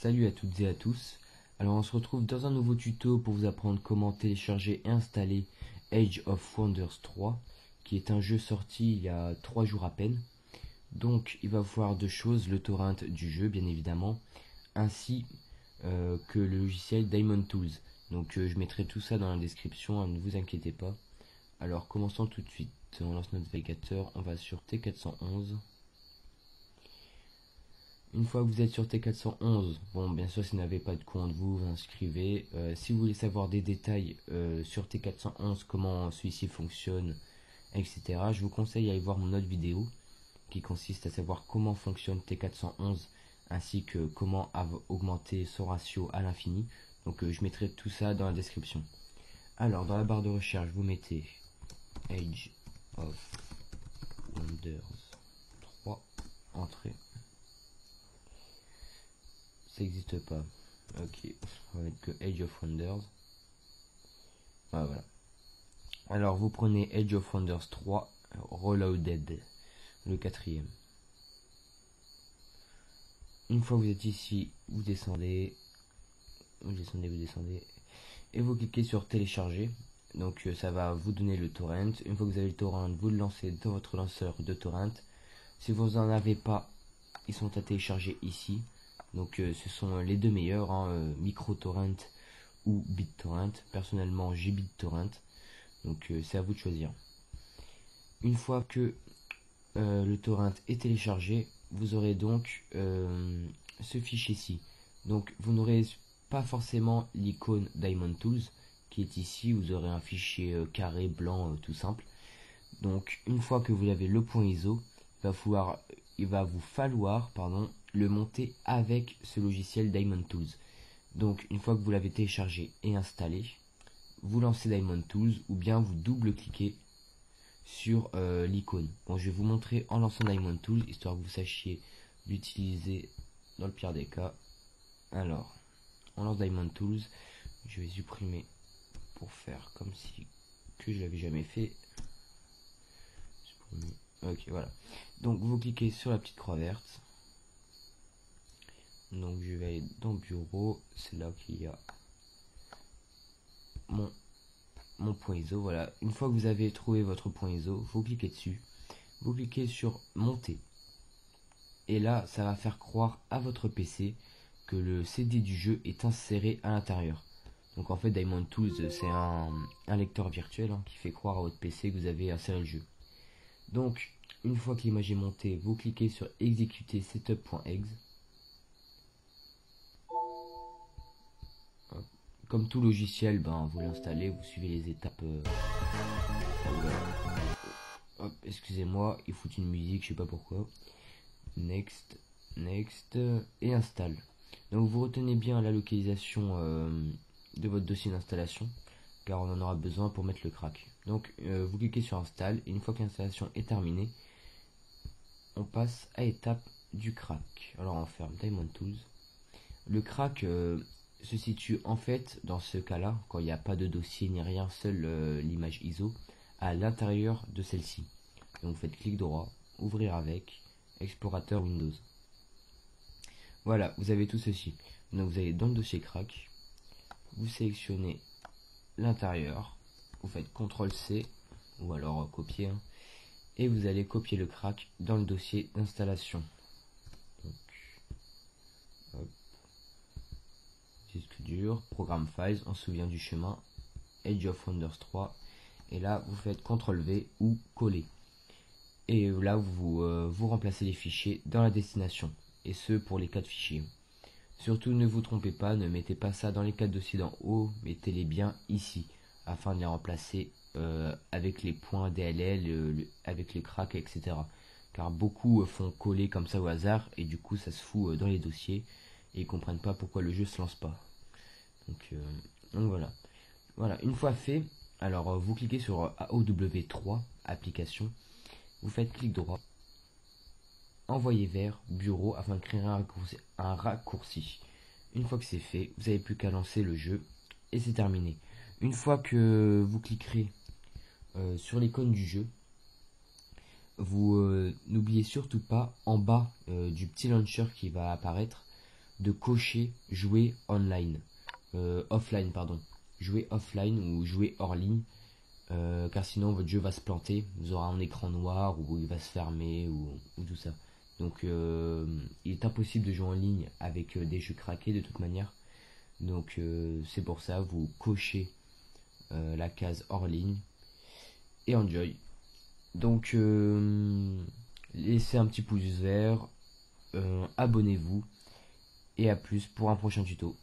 Salut à toutes et à tous. Alors on se retrouve dans un nouveau tuto pour vous apprendre comment télécharger et installer Age of Wonders 3, qui est un jeu sorti il y a 3 jours à peine. Donc il va vous falloir deux choses, le torrent du jeu bien évidemment, ainsi que le logiciel Diamond Tools. Donc je mettrai tout ça dans la description, hein, ne vous inquiétez pas. Alors commençons tout de suite. On lance notre navigateur, on va sur T411. Une fois que vous êtes sur T411, bon bien sûr si vous n'avez pas de compte vous vous inscrivez. Si vous voulez savoir des détails sur T411, comment celui-ci fonctionne, etc. Je vous conseille d'aller voir mon autre vidéo qui consiste à savoir comment fonctionne T411 ainsi que comment augmenter son ratio à l'infini. Donc je mettrai tout ça dans la description. Alors dans la barre de recherche vous mettez Age of Wonders 3, entrée. Ça n'existe pas. Ok, on va mettre que Age of Wonders. Ah, voilà. Alors vous prenez Age of Wonders 3 Reloaded, le quatrième. Une fois que vous êtes ici, vous descendez, vous descendez, et vous cliquez sur télécharger. Donc ça va vous donner le torrent. Une fois que vous avez le torrent, vous le lancez dans votre lanceur de torrent. Si vous n'en avez pas, ils sont à télécharger ici. Donc ce sont les deux meilleurs, hein, MicroTorrent ou BitTorrent. Personnellement j'ai BitTorrent, donc c'est à vous de choisir. Une fois que le torrent est téléchargé, vous aurez donc ce fichier-ci. Donc vous n'aurez pas forcément l'icône Diamond Tools qui est ici, vous aurez un fichier carré blanc tout simple. Donc une fois que vous avez le point ISO, il va vous falloir le monter avec ce logiciel Diamond Tools. Donc une fois que vous l'avez téléchargé et installé, vous lancez Diamond Tools ou bien vous double-cliquez sur l'icône. Bon, je vais vous montrer en lançant Diamond Tools, histoire que vous sachiez l'utiliser dans le pire des cas. Alors, on lance Diamond Tools, je vais supprimer pour faire comme si que je l'avais jamais fait. Ok, voilà. Donc vous cliquez sur la petite croix verte. Donc je vais aller dans bureau, c'est là qu'il y a mon point ISO. Voilà, une fois que vous avez trouvé votre point ISO, vous cliquez dessus, vous cliquez sur monter, et là ça va faire croire à votre PC que le CD du jeu est inséré à l'intérieur. Donc en fait Diamond Tools c'est un lecteur virtuel, hein, qui fait croire à votre PC que vous avez inséré le jeu. Donc une fois que l'image est montée, vous cliquez sur exécuter setup.exe. Comme tout logiciel, vous l'installez, vous suivez les étapes. Excusez-moi, il faut une musique, je sais pas pourquoi. Next, next, et installe. Donc vous retenez bien la localisation de votre dossier d'installation, car on en aura besoin pour mettre le crack. Donc vous cliquez sur install, et une fois que l'installation est terminée, on passe à l'étape du crack. Alors on ferme Diamond Tools. Le crack se situe en fait dans ce cas là, quand il n'y a pas de dossier ni rien, seule l'image ISO à l'intérieur de celle-ci. Donc vous faites clic droit, ouvrir avec, explorateur Windows. Voilà, vous avez tout ceci. Donc vous allez dans le dossier crack, vous sélectionnez l'intérieur, vous faites CTRL C ou alors copier, hein, et vous allez copier le crack dans le dossier d'installation. Disque dur, programme files, on se souvient du chemin, Age of Wonders 3, et là vous faites CTRL V ou coller. Et là vous remplacez les fichiers dans la destination, et ce pour les 4 fichiers. Surtout ne vous trompez pas, ne mettez pas ça dans les 4 dossiers d'en haut, mettez-les bien ici, afin de les remplacer avec les points DLL, avec les cracks, etc. Car beaucoup font coller comme ça au hasard, et du coup ça se fout dans les dossiers, et ils comprennent pas pourquoi le jeu se lance pas. Donc voilà, une fois fait, alors vous cliquez sur AOW3 application, vous faites clic droit, envoyer vers bureau afin de créer un raccourci. Une fois que c'est fait, vous n'avez plus qu'à lancer le jeu et c'est terminé. Une fois que vous cliquerez sur l'icône du jeu, vous n'oubliez surtout pas en bas du petit launcher qui va apparaître, de cocher jouer online, offline pardon, jouer offline ou jouer hors ligne, car sinon votre jeu va se planter, vous aurez un écran noir ou il va se fermer ou tout ça. Donc il est impossible de jouer en ligne avec des jeux craqués de toute manière. Donc c'est pour ça vous cochez la case hors ligne et enjoy. Donc laissez un petit pouce vert, abonnez-vous et à plus pour un prochain tuto.